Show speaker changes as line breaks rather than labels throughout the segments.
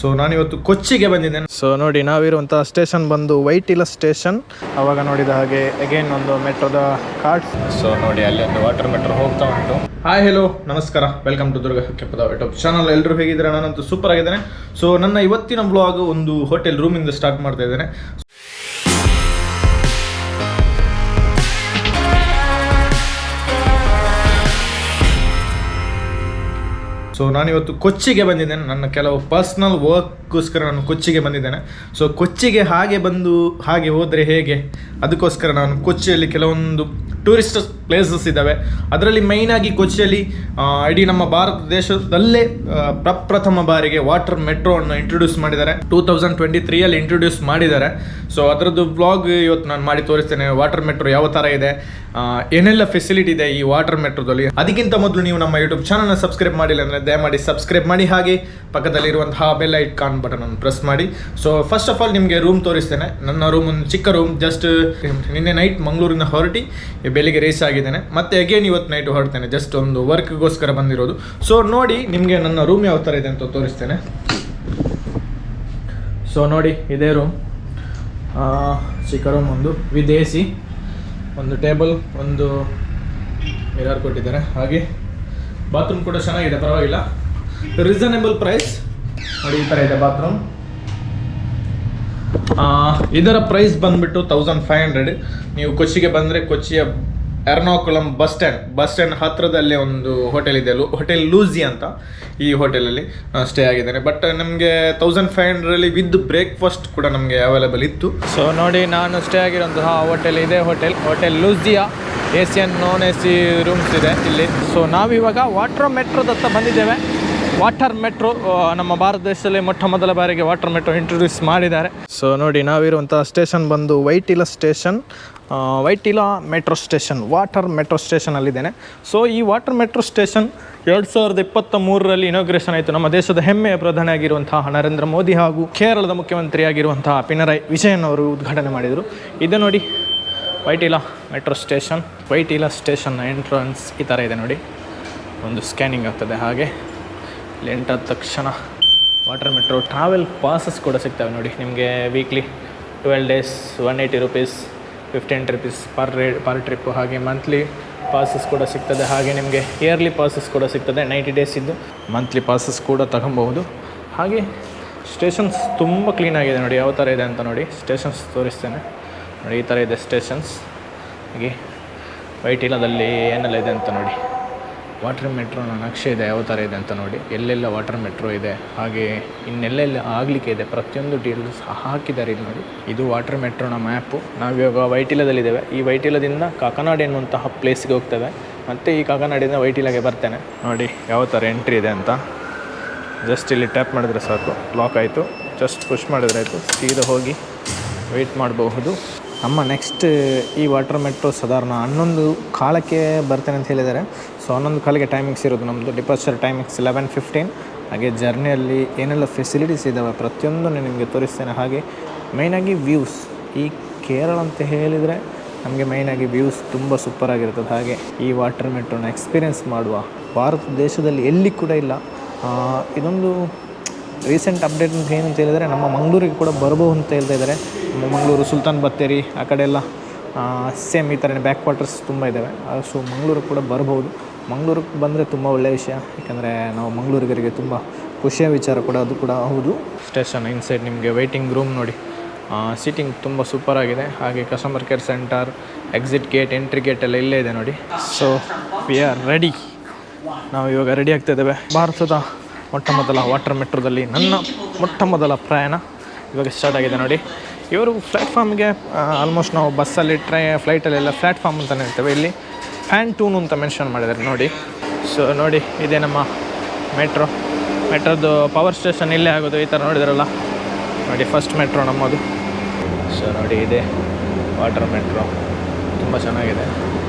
So ನಾನಿವತ್ತು ಕೊಚ್ಚಿಗೆ ಬಂದಿದ್ದೇನೆ. So ನೋಡಿ, ನಾವಿರುವಂತಹ ಸ್ಟೇಷನ್ ಬಂದು ವೈಟಿಲ ಸ್ಟೇಷನ್. ಅವಾಗ ನೋಡಿದ ಹಾಗೆ ಅಗೇನ್ ಒಂದು ಮೆಟ್ರೋದ ಕಾರ್ಡ್. ಸೊ ನೋಡಿ, ಅಲ್ಲಿ ಒಂದು ವಾಟರ್ ಮೆಟ್ರೋ ಹೋಗ್ತಾ ಉಂಟು. Hi, hello, namaskara, welcome to Durga Keppada YouTube channel. ಎಲ್ಲರೂ ಹೇಗಿದ್ದಾರೆ? ನಾನಂತೂ ಸೂಪರ್ ಆಗಿದ್ದೇನೆ. ಸೊ ನನ್ನ ಇವತ್ತಿನ ಬ್ಲಾಗ್ ಒಂದು ಹೋಟೆಲ್ ರೂಮಿಂದ ಸ್ಟಾರ್ಟ್ ಮಾಡ್ತಾ ಇದ್ದೇನೆ. ಸೊ ನಾನಿವತ್ತು ಕೊಚ್ಚಿಗೆ ಬಂದಿದ್ದೇನೆ. ನನ್ನ ಕೆಲವು ಪರ್ಸ್ನಲ್ ವರ್ಕ್ಗೋಸ್ಕರ ನಾನು ಕೊಚ್ಚಿಗೆ ಬಂದಿದ್ದೇನೆ. ಸೊ ಕೊಚ್ಚಿಗೆ ಹಾಗೆ ಹೋದರೆ ಹೇಗೆ, ಅದಕ್ಕೋಸ್ಕರ ನಾನು ಕೊಚ್ಚಿಯಲ್ಲಿ ಕೆಲವೊಂದು ಟೂರಿಸ್ಟ್ ಪ್ಲೇಸಸ್ ಇದ್ದಾವೆ. ಅದರಲ್ಲಿ ಮೈನಾಗಿ ಕೊಚ್ಚಿಯಲ್ಲಿ ಇಡೀ ನಮ್ಮ ಭಾರತ ದೇಶದಲ್ಲೇ ಪ್ರಪ್ರಥಮ ಬಾರಿಗೆ ವಾಟರ್ ಮೆಟ್ರೋವನ್ನು ಇಂಟ್ರೊಡ್ಯೂಸ್ ಮಾಡಿದ್ದಾರೆ. 2023 ಇಂಟ್ರೊಡ್ಯೂಸ್ ಮಾಡಿದ್ದಾರೆ. ಸೊ ಅದರದ್ದು ಬ್ಲಾಗ್ ಇವತ್ತು ನಾನು ಮಾಡಿ ತೋರಿಸ್ತೇನೆ. ವಾಟರ್ ಮೆಟ್ರೋ ಯಾವ ಥರ ಇದೆ, ಏನೆಲ್ಲ ಫೆಸಿಲಿಟಿ ಇದೆ ಈ ವಾಟರ್ ಮೆಟ್ರೋದಲ್ಲಿ. ಅದಕ್ಕಿಂತ ಮೊದಲು ನೀವು ನಮ್ಮ ಯೂಟ್ಯೂಬ್ ಚಾನಲ್ನ ಸಬ್ಸ್ಕ್ರೈಬ್ ಮಾಡಿಲ್ಲ ಅಂದರೆ ದಯಮಾಡಿ ಸಬ್ಸ್ಕ್ರೈಬ್ ಮಾಡಿ, ಹಾಗೆ ಪಕ್ಕದಲ್ಲಿರುವಂತಹ ಬೆಲ್ ಐಕಾನ್ ಬಟನ್ ಅನ್ನು ಪ್ರೆಸ್ ಮಾಡಿ. ಸೊ ಫಸ್ಟ್ ಆಫ್ ಆಲ್ ನಿಮಗೆ ರೂಮ್ ತೋರಿಸ್ತೇನೆ. ನನ್ನ ರೂಮ್ ಒಂದು ಚಿಕ್ಕ ರೂಮ್. ಜಸ್ಟ್ ನಿನ್ನೆ ನೈಟ್ ಮಂಗಳೂರಿನ ಹೊರಟಿ ಬೆಳಿಗ್ಗೆ ರೇಸ್ ಆಗಿದ್ದೇನೆ. ಮತ್ತೆ ಅಗೇನ್ ಇವತ್ತು ನೈಟ್ ಹೊರಡ್ತೇನೆ. ಜಸ್ಟ್ ಒಂದು ವರ್ಕ್ಗೋಸ್ಕರ ಬಂದಿರೋದು. ಸೊ ನೋಡಿ, ನಿಮಗೆ ನನ್ನ ರೂಮ್ ಯಾವ ಥರ ಇದೆ ಅಂತ ತೋರಿಸ್ತೇನೆ. ಸೊ ನೋಡಿ, ಇದೇ ರೂಮ್, ಚಿಕ್ಕ ರೂಮ್, ಒಂದು ವಿತ್ ಎ ಸಿ, ಒಂದು ಟೇಬಲ್, ಒಂದು ಮಿರರ್ ಕೊಟ್ಟಿದ್ದಾರೆ. ಹಾಗೆ ಬಾತ್ರೂಮ್ ಕೂಡ ಚೆನ್ನಾಗಿದೆ, ಪರವಾಗಿಲ್ಲ, ರೀಸನೇಬಲ್ ಪ್ರೈಸ್. ನೋಡಿ, ಈ ಥರ ಇದೆ ಬಾತ್ರೂಮ್. ಇದರ ಪ್ರೈಸ್ ಬಂದುಬಿಟ್ಟು 1500. ನೀವು ಕೊಚ್ಚಿಗೆ ಬಂದರೆ ಕೊಚ್ಚಿಯ ಎರ್ನಾಕುಲಂ ಬಸ್ ಸ್ಟ್ಯಾಂಡ್ ಹತ್ತಿರದಲ್ಲೇ ಒಂದು ಹೋಟೆಲ್ ಇದೆ, ಹೋಟೆಲ್ ಲೂಸಿ ಅಂತ. ಈ ಹೋಟೆಲಲ್ಲಿ ಸ್ಟೇ ಆಗಿದ್ದೇನೆ. ಬಟ್ ನಮಗೆ 1500 ವಿತ್ ಬ್ರೇಕ್ಫಾಸ್ಟ್ ಕೂಡ ನಮಗೆ ಅವೈಲೇಬಲ್ ಇತ್ತು. ಸೊ ನೋಡಿ, ನಾನು ಸ್ಟೇ ಆಗಿರೋಂತಹ ಹೋಟೆಲ್ ಇದೆ, hotel Lucia. AC and non AC rooms ಇದೆ ಇಲ್ಲಿ. ಸೊ ನಾವಿವಾಗ ವಾಟರ್ ಮೆಟ್ರೋದತ್ತ ಬಂದಿದ್ದೇವೆ. ವಾಟರ್ ಮೆಟ್ರೋ ನಮ್ಮ ಭಾರತ ದೇಶದಲ್ಲಿ ಮೊಟ್ಟ ಮೊದಲ ಬಾರಿಗೆ ವಾಟರ್ ಮೆಟ್ರೋ ಇಂಟ್ರೊಡ್ಯೂಸ್ ಮಾಡಿದ್ದಾರೆ. ಸೊ ನೋಡಿ, ನಾವಿರುವಂಥ ಸ್ಟೇಷನ್ ಬಂದು Vyttila station, Vyttila metro station, water metro ಸ್ಟೇಷನಲ್ಲಿದ್ದೇನೆ. ಸೊ ಈ ವಾಟರ್ ಮೆಟ್ರೋ ಸ್ಟೇಷನ್ 2023 ಇನಾಗ್ರೇಷನ್ ಆಯಿತು. ನಮ್ಮ ದೇಶದ ಹೆಮ್ಮೆಯ ಪ್ರಧಾನಿ ಆಗಿರುವಂತಹ ನರೇಂದ್ರ ಮೋದಿ ಹಾಗೂ ಕೇರಳದ ಮುಖ್ಯಮಂತ್ರಿ ಆಗಿರುವಂತಹ ಪಿಣರಾಯಿ ವಿಜಯನ್ ಅವರು ಉದ್ಘಾಟನೆ ಮಾಡಿದರು. ಇದು ನೋಡಿ, ವೈಟಿಲ ಮೆಟ್ರೋ ಸ್ಟೇಷನ್. ವೈಟಿಲ ಸ್ಟೇಷನ್ನ ಎಂಟ್ರನ್ಸ್ ಈ ಥರ ಇದೆ ನೋಡಿ. ಒಂದು ಸ್ಕ್ಯಾನಿಂಗ್ ಆಗ್ತದೆ. ಹಾಗೆ ಇಲ್ಲಿ ಎಂಟಾದ ತಕ್ಷಣ ವಾಟರ್ ಮೆಟ್ರೋ ಟ್ರಾವೆಲ್ ಪಾಸಸ್ ಕೂಡ ಸಿಗ್ತವೆ ನೋಡಿ. ನಿಮಗೆ weekly 12 days 180 rupees, 15 rupees per trip. ಹಾಗೆ ಮಂತ್ಲಿ ಪಾಸಸ್ ಕೂಡ ಸಿಗ್ತದೆ. ಹಾಗೆ ನಿಮಗೆ ಇಯರ್ಲಿ ಪಾಸಸ್ ಕೂಡ ಸಿಗ್ತದೆ. 90 days ಇದ್ದು ಮಂತ್ಲಿ ಪಾಸಸ್ ಕೂಡ ತಗೊಬಹುದು. ಹಾಗೆ ಸ್ಟೇಷನ್ಸ್ ತುಂಬ ಕ್ಲೀನಾಗಿದೆ ನೋಡಿ. ಯಾವ ಥರ ಇದೆ ಅಂತ ನೋಡಿ. ಸ್ಟೇಷನ್ಸ್ ತೋರಿಸ್ತೇನೆ ನೋಡಿ. ಈ ಥರ ಇದೆ ಸ್ಟೇಷನ್ಸ್. ಹಾಗೆ ವೈಟಿಲದಲ್ಲಿ ಏನೆಲ್ಲ ಇದೆ ಅಂತ ನೋಡಿ. ವಾಟರ್ ಮೆಟ್ರೋನ ನಕ್ಷೆ ಇದೆ, ಯಾವ ಥರ ಇದೆ ಅಂತ ನೋಡಿ. ಎಲ್ಲೆಲ್ಲ ವಾಟರ್ ಮೆಟ್ರೋ ಇದೆ, ಹಾಗೆ ಇನ್ನೆಲ್ಲೆಲ್ಲ ಆಗಲಿಕ್ಕೆ ಇದೆ, ಪ್ರತಿಯೊಂದು ಡೀಟೇಲ್ಸ್ ಹಾಕಿದ್ದಾರೆ ಇಲ್ಲಿ ನೋಡಿ. ಇದು ವಾಟರ್ ಮೆಟ್ರೋನ ಮ್ಯಾಪು. ನಾವಿವಾಗ ವೈಟಿಲದಲ್ಲಿದ್ದೇವೆ. ಈ ವೈಟಿಲದಿಂದ ಕಾಕನಾಡ್ ಎನ್ನುವಂತಹ ಪ್ಲೇಸ್ಗೆ ಹೋಗ್ತೇವೆ. ಮತ್ತು ಈ ಕಾಕನಾಡಿಂದ ವೈಟಿಲಗೆ ಬರ್ತೇನೆ ನೋಡಿ. ಯಾವ ಥರ ಎಂಟ್ರಿ ಇದೆ ಅಂತ ಜಸ್ಟ್ ಇಲ್ಲಿ ಟ್ಯಾಪ್ ಮಾಡಿದ್ರೆ ಸಾಕು, ಲಾಕ್ ಆಯಿತು. ಜಸ್ಟ್ ಪುಷ್ ಮಾಡಿದ್ರೆ ಆಯಿತು, ಸೀದಾ ಹೋಗಿ ವೆಯ್ಟ್ ಮಾಡಬಹುದು. ನಮ್ಮ ನೆಕ್ಸ್ಟ್ ಈ ವಾಟರ್ ಮೆಟ್ರೋ ಸಾಧಾರಣ 11 ಕಾಲಕ್ಕೆ ಬರ್ತೇನೆ ಅಂತ ಹೇಳಿದ್ದಾರೆ. ಸೊ 11 ಕಾಲಿಗೆ ಟೈಮಿಂಗ್ಸ್ ಇರೋದು ನಮ್ಮದು. Departure timings 11:15. ಹಾಗೆ ಜರ್ನಿಯಲ್ಲಿ ಏನೆಲ್ಲ ಫೆಸಿಲಿಟೀಸ್ ಇದ್ದಾವೆ ಪ್ರತಿಯೊಂದು ನಿಮಗೆ ತೋರಿಸ್ತೇನೆ. ಹಾಗೆ ಮೈನಾಗಿ ವ್ಯೂಸ್, ಈ ಕೇರಳ ಅಂತ ಹೇಳಿದರೆ ನಮಗೆ ಮೈನಾಗಿ ವ್ಯೂಸ್ ತುಂಬ ಸೂಪರಾಗಿರ್ತದೆ. ಹಾಗೆ ಈ ವಾಟರ್ ಮೆಟ್ರೋನ ಎಕ್ಸ್ಪೀರಿಯೆನ್ಸ್ ಮಾಡುವ ಭಾರತ ದೇಶದಲ್ಲಿ ಎಲ್ಲಿ ಕೂಡ ಇಲ್ಲ. ಇದೊಂದು ರೀಸೆಂಟ್ ಅಪ್ಡೇಟ್ ಅಂತ ಏನಂತ ಹೇಳಿದರೆ, ನಮ್ಮ ಮಂಗಳೂರಿಗೆ ಕೂಡ ಬರ್ಬೋದು ಅಂತ ಹೇಳ್ತಾ ಇದ್ದಾರೆ. ನಮ್ಮ ಮಂಗಳೂರು, ಸುಲ್ತಾನ್ ಬತ್ತೇರಿ ಆ ಕಡೆ ಎಲ್ಲ ಸೇಮ್ ಈ ಥರ ಬ್ಯಾಕ್ ವಾಟರ್ಸ್ ತುಂಬ ಇದ್ದಾವೆ. ಸೊ ಮಂಗಳೂರಿಗೆ ಕೂಡ ಬರ್ಬೋದು. ಮಂಗಳೂರಿಗೆ ಬಂದರೆ ತುಂಬ ಒಳ್ಳೆಯ ವಿಷಯ, ಯಾಕಂದರೆ ನಾವು ಮಂಗಳೂರಿಗರಿಗೆ ತುಂಬ ಖುಷಿಯ ವಿಚಾರ ಕೂಡ ಅದು ಕೂಡ ಹೌದು. ಸ್ಟೇಷನ್ ಇನ್ಸೈಡ್ ನಿಮಗೆ ವೆಯ್ಟಿಂಗ್ ರೂಮ್ ನೋಡಿ. ಸೀಟಿಂಗ್ ತುಂಬ ಸೂಪರಾಗಿದೆ. ಹಾಗೆ customer care centre, exit gate, entry gate ಎಲ್ಲ ಇಲ್ಲೇ ಇದೆ ನೋಡಿ. So we are ready. ನಾವು ಇವಾಗ ರೆಡಿ ಆಗ್ತಾ ಇದ್ದೇವೆ. ಭಾರತದ ಮೊಟ್ಟ ಮೊದಲ ವಾಟರ್ ಮೆಟ್ರೋದಲ್ಲಿ ನನ್ನ ಮೊಟ್ಟ ಮೊದಲ ಪ್ರಯಾಣ ಇವಾಗ ಸ್ಟಾರ್ಟ್ ಆಗಿದೆ ನೋಡಿ. ಇವರು ಪ್ಲ್ಯಾಟ್ಫಾರ್ಮ್ಗೆ ಆಲ್ಮೋಸ್ಟ್ ನಾವು ಬಸ್ಸಲ್ಲಿ ಫ್ಲೈಟಲ್ಲೆಲ್ಲ ಪ್ಲ್ಯಾಟ್ಫಾರ್ಮ್ ಅಂತಲೇ ಇರ್ತೇವೆ. ಇಲ್ಲಿ ಫ್ಯಾಂಟೂನ್ ಅಂತ ಮೆನ್ಷನ್ ಮಾಡಿದ್ದಾರೆ ನೋಡಿ. ಸೊ ನೋಡಿ, ಇದೇ ನಮ್ಮ ಮೆಟ್ರೋದು ಪವರ್ ಸ್ಟೇಷನ್ ಇಲ್ಲೇ ಆಗೋದು. ಈ ಥರ ನೋಡಿದಾರಲ್ಲ ನೋಡಿ, ಫಸ್ಟ್ ಮೆಟ್ರೋ ನಮ್ಮದು. ಸೊ ನೋಡಿ, ಇದೆ ವಾಟರ್ ಮೆಟ್ರೋ, ತುಂಬ ಚೆನ್ನಾಗಿದೆ.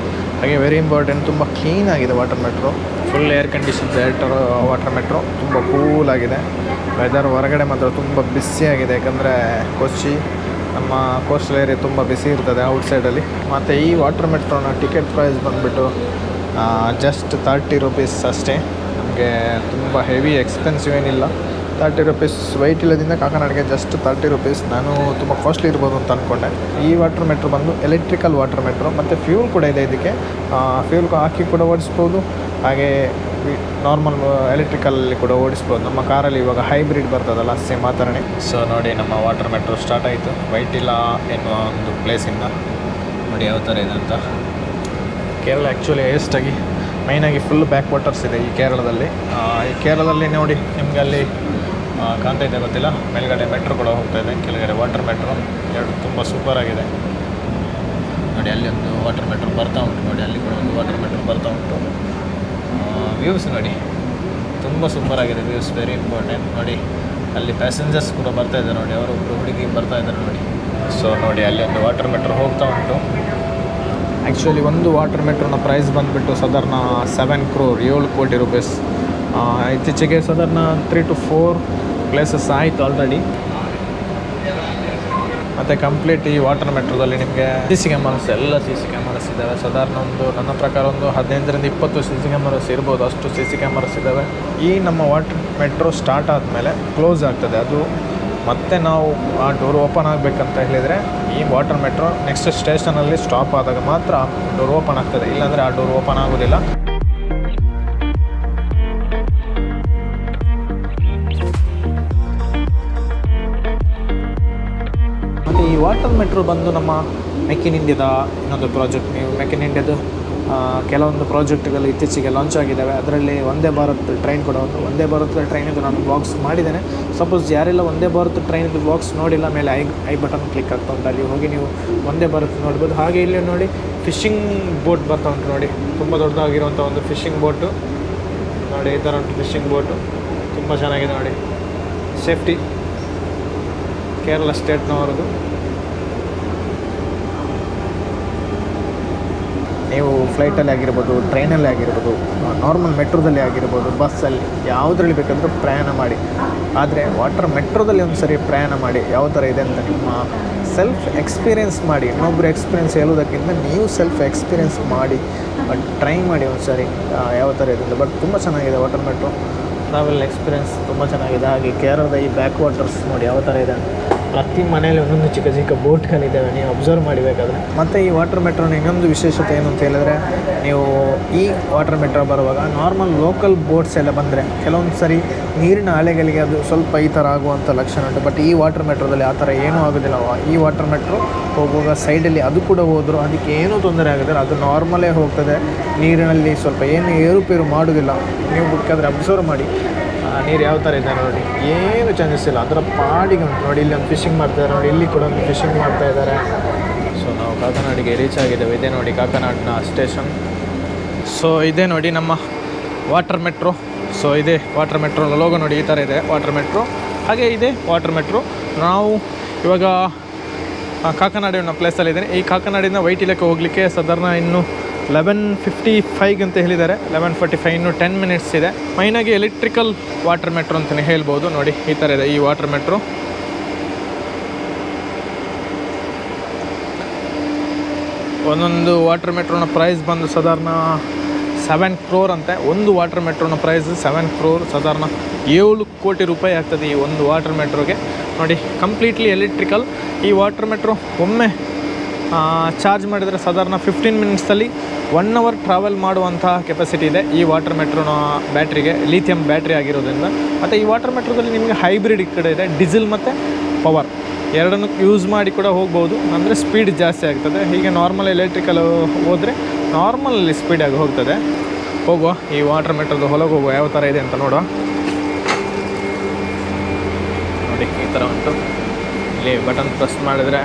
ಹಾಗೆ ವೆರಿ ಇಂಪಾರ್ಟೆಂಟ್, ತುಂಬ ಕ್ಲೀನಾಗಿದೆ water metro. Full air conditions water metro. ತುಂಬ ಕೂಲಾಗಿದೆ ವೆದರ್. ಹೊರಗಡೆ ಮಾತ್ರ ತುಂಬ ಬಿಸಿಯಾಗಿದೆ, ಯಾಕಂದರೆ ಕೊಚ್ಚಿ ನಮ್ಮ ಕೋಸ್ಟಲ್ ಏರಿಯಾ ತುಂಬ ಬಿಸಿ ಇರ್ತದೆ ಔಟ್ಸೈಡಲ್ಲಿ. ಮತ್ತು ಈ ವಾಟರ್ ಮೆಟ್ರೋನ ಟಿಕೆಟ್ ಪ್ರೈಸ್ ಬಂದುಬಿಟ್ಟು ಜಸ್ಟ್ 30 rupees ಅಷ್ಟೇ. ನಮಗೆ ತುಂಬ ಹೆವಿ ಎಕ್ಸ್ಪೆನ್ಸಿವ್ ಏನಿಲ್ಲ. ₹30 ವೈಟ್ ಇಲ್ಲದಿಂದ ಕಾಕನಾಡಿಗೆ ಜಸ್ಟ್ ₹30. ನಾನು ತುಂಬ ಕಾಸ್ಟ್ಲಿ ಇರ್ಬೋದು ಅಂತ ಅಂದ್ಕೊಂಡೆ. ಈ ವಾಟರ್ ಮೆಟ್ರೋ ಬಂದು ಎಲೆಕ್ಟ್ರಿಕಲ್ ವಾಟರ್ ಮೆಟ್ರೋ ಮತ್ತು ಫ್ಯೂಲ್ ಕೂಡ ಇದೆ ಇದಕ್ಕೆ. ಫ್ಯೂಲ್ ಹಾಕಿ ಕೂಡ ಓಡಿಸ್ಬೋದು, ಹಾಗೆ ನಾರ್ಮಲ್ ಎಲೆಕ್ಟ್ರಿಕಲ್ಲಿ ಕೂಡ ಓಡಿಸ್ಬೋದು. ನಮ್ಮ ಕಾರಲ್ಲಿ ಇವಾಗ ಹೈಬ್ರಿಡ್ ಬರ್ತದಲ್ಲ, ಸೇಮ್ ಆ ಥರನೇ. ಸೊ ನೋಡಿ, ನಮ್ಮ ವಾಟರ್ ಮೆಟ್ರೋ ಸ್ಟಾರ್ಟ್ ಆಯಿತು ವೈಟಿಲ್ಲ ಎನ್ನುವ ಒಂದು ಪ್ಲೇಸಿಂದ. ನೋಡಿ ಯಾವ ಥರ ಇದೆ ಅಂತ. ಕೇರಳ ಆ್ಯಕ್ಚುಲಿ ಹೈಯೆಸ್ಟಾಗಿ ಮೈನಾಗಿ ಫುಲ್ ಬ್ಯಾಕ್ ವಾಟರ್ಸ್ ಇದೆ ಈ ಕೇರಳದಲ್ಲಿ. ನೋಡಿ ನಿಮಗೆ ಅಲ್ಲಿ ಕಾಣ್ತಾ ಇದೆ ಗೊತ್ತಿಲ್ಲ, ಮೇಲ್ಗಡೆ ಮೆಟ್ರೋ ಕೂಡ ಹೋಗ್ತಾ ಇದೆ, ಕೆಳಗಡೆ ವಾಟರ್ ಮೆಟ್ರೋ. ಎರಡು ತುಂಬ ಸೂಪರಾಗಿದೆ ನೋಡಿ. ಅಲ್ಲಿ ಒಂದು ವಾಟರ್ ಮೆಟ್ರೋ ಬರ್ತಾ ಉಂಟು ನೋಡಿ, ಅಲ್ಲಿ ಕೂಡ ಒಂದು ವಾಟರ್ ಮೆಟ್ರೋ ಬರ್ತಾ ಉಂಟು. ವ್ಯೂಸ್ ನೋಡಿ, ತುಂಬ ಸೂಪರಾಗಿದೆ ವ್ಯೂಸ್, ವೆರಿ ಇಂಪಾರ್ಟೆಂಟ್. ನೋಡಿ ಅಲ್ಲಿ ಪ್ಯಾಸೆಂಜರ್ಸ್ ಕೂಡ ಬರ್ತಾ ಇದ್ದಾರೆ ನೋಡಿ, ಅವರೊಬ್ಬರು ಹುಡುಗಿ ಬರ್ತಾ ಇದ್ದಾರೆ ನೋಡಿ. ಸೊ ನೋಡಿ, ಅಲ್ಲಿ ಒಂದು ವಾಟರ್ ಮೆಟ್ರೋ ಹೋಗ್ತಾ ಉಂಟು. ಆ್ಯಕ್ಚುಲಿ ಒಂದು ವಾಟರ್ ಮೆಟ್ರೋನ ಪ್ರೈಸ್ ಬಂದುಬಿಟ್ಟು ಸಾಧಾರಣ 7 crore, 7 ಕೋಟಿ ರೂಪೀಸ್. ಇತ್ತೀಚೆಗೆ ಸಾಧಾರಣ 3 to 4 ಪ್ಲೇಸಸ್ ಆಯಿತು ಆಲ್ರೆಡಿ. ಮತ್ತು ಕಂಪ್ಲೀಟ್ ಈ ವಾಟರ್ ಮೆಟ್ರೋದಲ್ಲಿ ನಿಮಗೆ CC ಕ್ಯಾಮರಾಸ್, ಎಲ್ಲ CC ಕ್ಯಾಮರಾಸ್ ಇದ್ದಾವೆ. ಸಾಧಾರಣ ನನ್ನ ಪ್ರಕಾರ 15-20 CC ಕ್ಯಾಮರಾಸ್ ಇರ್ಬೋದು, ಅಷ್ಟು CC ಕ್ಯಾಮರಾಸ್ ಇದ್ದಾವೆ. ಈ ನಮ್ಮ ವಾಟರ್ ಮೆಟ್ರೋ ಸ್ಟಾರ್ಟ್ ಆದಮೇಲೆ ಕ್ಲೋಸ್ ಆಗ್ತದೆ ಅದು. ಮತ್ತು ನಾವು ಆ ಡೋರ್ ಓಪನ್ ಆಗಬೇಕಂತ ಹೇಳಿದರೆ ಈ ವಾಟರ್ ಮೆಟ್ರೋ ನೆಕ್ಸ್ಟ್ ಸ್ಟೇಷನಲ್ಲಿ ಸ್ಟಾಪ್ ಆದಾಗ ಮಾತ್ರ ಡೋರ್ ಓಪನ್ ಆಗ್ತದೆ, ಇಲ್ಲಾಂದರೆ ಆ ಡೋರ್ ಓಪನ್ ಆಗೋದಿಲ್ಲ. ಮತ್ತು ಈ ವಾಟರ್ ಮೆಟ್ರೋ ಬಂದು ನಮ್ಮ ಮೇಕ್ ಇನ್ ಇಂಡಿಯಾದ ಇನ್ನೊಂದು ಪ್ರಾಜೆಕ್ಟ್. ನೀವು ಮೇಕ್ ಇನ್ ಇಂಡಿಯಾದ ಕೆಲವೊಂದು ಪ್ರಾಜೆಕ್ಟ್ಗಳು ಇತ್ತೀಚೆಗೆ ಲಾಂಚ್ ಆಗಿದ್ದಾವೆ. ಅದರಲ್ಲಿ ವಂದೇ ಭಾರತ್ ಟ್ರೈನ್ ಕೂಡ ಒಂದು. ವಂದೇ ಭಾರತ್ ಟ್ರೈನಿದ್ದು ನಾನು ಬ್ಲಾಗ್ಸ್ ಮಾಡಿದ್ದೇನೆ. ಸಪೋಸ್ ಯಾರೆಲ್ಲ ವಂದೇ ಭಾರತ್ ಟ್ರೈನಿದ್ದು ಬ್ಲಾಗ್ಸ್ ನೋಡಿಲ್ಲ, ಮೇಲೆ ಐ ಬಟನ್ ಕ್ಲಿಕ್ ಆಗ್ತಾ ಉಂಟು, ಅಲ್ಲಿ ಹೋಗಿ ನೀವು ವಂದೇ ಭಾರತ್ ನೋಡ್ಬೋದು. ಹಾಗೆ ಇಲ್ಲಿ ನೋಡಿ ಫಿಶಿಂಗ್ ಬೋಟ್ ಬರ್ತಾ ಉಂಟು ನೋಡಿ, ತುಂಬ ದೊಡ್ಡದಾಗಿರುವಂಥ ಒಂದು ಫಿಶಿಂಗ್ ಬೋಟು ನೋಡಿ. ಈ ಥರ ಉಂಟು ಫಿಶಿಂಗ್ ಬೋಟು, ತುಂಬ ಚೆನ್ನಾಗಿದೆ ನೋಡಿ. ಸೇಫ್ಟಿ ಕೇರಳ ಸ್ಟೇಟ್ನವರದು. ನೀವು ಫ್ಲೈಟಲ್ಲಿ ಆಗಿರ್ಬೋದು, ಟ್ರೈನಲ್ಲಿ ಆಗಿರ್ಬೋದು, ನಾರ್ಮಲ್ ಮೆಟ್ರೋದಲ್ಲಿ ಆಗಿರ್ಬೋದು, ಬಸ್ಸಲ್ಲಿ ಯಾವುದ್ರಲ್ಲಿ ಬೇಕಾದರೂ ಪ್ರಯಾಣ ಮಾಡಿ. ಆದರೆ ವಾಟರ್ ಮೆಟ್ರೋದಲ್ಲಿ ಒಂದು ಸರಿ ಪ್ರಯಾಣ ಮಾಡಿ, ಯಾವ ಥರ ಇದೆ ಅಂತ ನಿಮ್ಮ ಸೆಲ್ಫ್ ಎಕ್ಸ್ಪೀರಿಯೆನ್ಸ್ ಮಾಡಿ. ಇನ್ನೊಬ್ಬರು ಎಕ್ಸ್ಪೀರಿಯೆನ್ಸ್ ಹೇಳೋದಕ್ಕಿಂತ ನೀವು ಸೆಲ್ಫ್ ಎಕ್ಸ್ಪೀರಿಯೆನ್ಸ್ ಮಾಡಿ, ಟ್ರೈ ಮಾಡಿ ಒಂದು ಸರಿ ಯಾವ ಥರ ಇದೆ ಅಂತ. ಬಟ್ ತುಂಬ ಚೆನ್ನಾಗಿದೆ ವಾಟರ್ ಮೆಟ್ರೋ, ಟ್ರಾವೆಲ್ ಎಕ್ಸ್ಪೀರಿಯೆನ್ಸ್ ತುಂಬ ಚೆನ್ನಾಗಿದೆ. ಹಾಗೆ ಕೇರಳದ ಈ ಬ್ಯಾಕ್ ವಾಟರ್ಸ್ ನೋಡಿ ಯಾವ ಥರ ಇದೆ ಅಂತ. ಪ್ರತಿ ಮನೆಯಲ್ಲಿ ಒಂದೊಂದು ಚಿಕ್ಕ ಚಿಕ್ಕ ಬೋಟ್ಗಳಿದ್ದಾವೆ, ನೀವು ಅಬ್ಸರ್ವ್ ಮಾಡಬೇಕಾದ್ರೆ. ಮತ್ತು ಈ ವಾಟರ್ ಮೆಟ್ರೋನ ಇನ್ನೊಂದು ವಿಶೇಷತೆ ಏನು ಅಂತ ಹೇಳಿದ್ರೆ, ನೀವು ಈ ವಾಟರ್ ಮೆಟ್ರೋ ಬರುವಾಗ ನಾರ್ಮಲ್ ಲೋಕಲ್ ಬೋಟ್ಸ್ ಎಲ್ಲ ಬಂದರೆ ಕೆಲವೊಂದು ಸರಿ ನೀರಿನ ಅಲೆಗಳಿಗೆ ಅದು ಸ್ವಲ್ಪ ಈ ಥರ ಆಗುವಂಥ ಲಕ್ಷಣ ಉಂಟು. ಬಟ್ ಈ ವಾಟರ್ ಮೆಟ್ರೋದಲ್ಲಿ ಆ ಥರ ಏನೂ ಆಗೋದಿಲ್ಲ. ಈ ವಾಟರ್ ಮೆಟ್ರೋ ಹೋಗುವಾಗ ಸೈಡಲ್ಲಿ ಅದು ಕೂಡ ಹೋದರೂ ಅದಕ್ಕೆ ಏನೂ ತೊಂದರೆ ಆಗೋದಿಲ್ಲ, ಅದು ನಾರ್ಮಲೇ ಹೋಗ್ತದೆ. ನೀರಿನಲ್ಲಿ ಸ್ವಲ್ಪ ಏನು ಏರುಪೇರು ಮಾಡೋದಿಲ್ಲ. ನೀವು ಬೇಕಾದರೆ ಅಬ್ಸರ್ವ್ ಮಾಡಿ ನೀರು ಯಾವ ಥರ ಇದೆ ನೋಡಿ, ಏನು ಚೇಂಜಸ್ ಇಲ್ಲ, ಅದರ ಪಾಡಿಗೆ ಉಂಟು ನೋಡಿ. ಇಲ್ಲಿ ಒಂದು ಫಿಶಿಂಗ್ ಮಾಡ್ತಾಯಿದ್ದಾರೆ ನೋಡಿ, ಇಲ್ಲಿ ಕೂಡ ಒಂದು ಫಿಶಿಂಗ್ ಮಾಡ್ತಾಯಿದ್ದಾರೆ. ಸೊ ನಾವು ಕಾಕನಾಡಿಗೆ ರೀಚ್ ಆಗಿದ್ದೇವೆ. ಇದೇ ನೋಡಿ ಕಾಕನಾಡಿನ ಸ್ಟೇಷನ್. ಸೊ ಇದೇ ನೋಡಿ ನಮ್ಮ ವಾಟರ್ ಮೆಟ್ರೋ. ಸೊ ಇದೇ ವಾಟರ್ ಮೆಟ್ರೋ ಲೋಗೋ ನೋಡಿ, ಈ ಥರ ಇದೆ ವಾಟರ್ ಮೆಟ್ರೋ. ಹಾಗೆ ಇದೆ ವಾಟರ್ ಮೆಟ್ರೋ. ನಾವು ಇವಾಗ ಕಾಕನಾಡಿ ಅನ್ನೋ ಪ್ಲೇಸಲ್ಲಿದ್ದೇನೆ. ಈ ಕಾಕನಾಡಿನ ವೈಟಿಲಕ್ಕೆ ಹೋಗಲಿಕ್ಕೆ ಸಾಧಾರಣ ಇನ್ನು 11:55 ಅಂತ ಹೇಳಿದ್ದಾರೆ. 11:45, ಇನ್ನು 10 minutes ಇದೆ. ಮೈನಾಗಿ ಎಲೆಕ್ಟ್ರಿಕಲ್ ವಾಟರ್ ಮೆಟ್ರೋ ಅಂತಲೇ ಹೇಳ್ಬೋದು. ನೋಡಿ ಈ ಥರ ಇದೆ ಈ ವಾಟರ್ ಮೆಟ್ರೋ. ಒಂದೊಂದು ವಾಟರ್ ಮೆಟ್ರೋನ ಪ್ರೈಸ್ ಬಂದು ಸಾಧಾರಣ 7 crore ಅಂತೆ. ಒಂದು ವಾಟರ್ ಮೆಟ್ರೋನ ಪ್ರೈಸ್ 7 crore, ಸಾಧಾರಣ 7 ಕೋಟಿ ರೂಪಾಯಿ ಆಗ್ತದೆ ಈ ಒಂದು ವಾಟರ್ ಮೆಟ್ರೋಗೆ. ನೋಡಿ ಕಂಪ್ಲೀಟ್ಲಿ ಎಲೆಕ್ಟ್ರಿಕಲ್. ಈ ವಾಟರ್ ಮೆಟ್ರೋ ಒಮ್ಮೆ ಚಾರ್ಜ್ ಮಾಡಿದರೆ ಸಾಧಾರಣ 15 minutesಲ್ಲಿ 1 hour ಟ್ರಾವೆಲ್ ಮಾಡುವಂಥ ಕೆಪಾಸಿಟಿ ಇದೆ ಈ ವಾಟರ್ ಮೆಟ್ರೋನ ಬ್ಯಾಟ್ರಿಗೆ, ಲಿಥಿಯಂ ಬ್ಯಾಟ್ರಿ ಆಗಿರೋದ್ರಿಂದ. ಮತ್ತು ಈ ವಾಟರ್ ಮೆಟ್ರೋದಲ್ಲಿ ನಿಮಗೆ ಹೈಬ್ರಿಡ್ ಕಡೆ ಇದೆ, ಡೀಸೆಲ್ ಮತ್ತು ಪವರ್ ಎರಡನ್ನೂ ಯೂಸ್ ಮಾಡಿ ಕೂಡ ಹೋಗ್ಬೋದು. ಅಂದರೆ ಸ್ಪೀಡ್ ಜಾಸ್ತಿ ಆಗ್ತದೆ. ಹೀಗೆ ನಾರ್ಮಲ್ ಎಲೆಕ್ಟ್ರಿಕಲ್ ಹೋದರೆ ನಾರ್ಮಲಲ್ಲಿ ಸ್ಪೀಡಾಗಿ ಹೋಗ್ತದೆ. ಹೋಗುವ ಈ ವಾಟರ್ ಮೆಟ್ರೋದು ಹೊಲಗೆ ಹೋಗುವ, ಯಾವ ಥರ ಇದೆ ಅಂತ ನೋಡುವ. ನೋಡಿ ಈ ಥರ ಉಂಟು. ಇಲ್ಲಿ ಬಟನ್ ಪ್ರೆಸ್ ಮಾಡಿದರೆ,